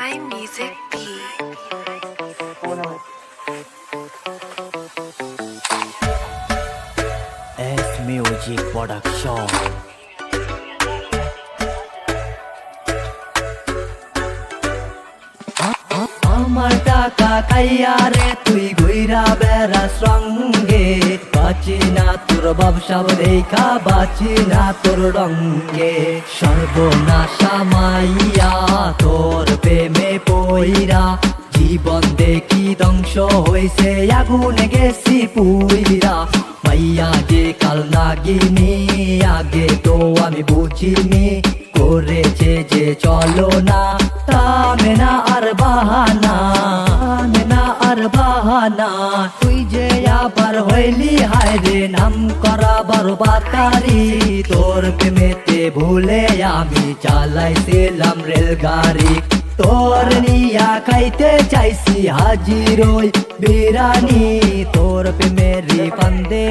iMusic Beat. S Music Production. আমার টাকা খাইয়া রে তুই ঘুইরা বেড়াস রঙ্গে, বাঁচি না তোর ব্যবসা রেখা, বাঁচি না তোর রঙ্গে। সর্বনাশা মাইয়া তোর প্রেমে পইরা, জীবন দেখি ধ্বংস হইছে আগুনে গেছি পুইরা। মাইয়া যে কাল নাগিনি আগে তো আমি বুঝিনি, করেছে যে চলো না থামে না আর বাহানা, থামে না আর বাহানা। তুই যে আবার হইলি হায় রে নাম করা বারবাতারি, তোর প্রেমেতে ভুলে আমি চালাইছিলাম রেলগাড়ি। তোর নিয়া খাইতে চাইছি হাজির ওই বিরানি, তোর প্রেমের ফান্দে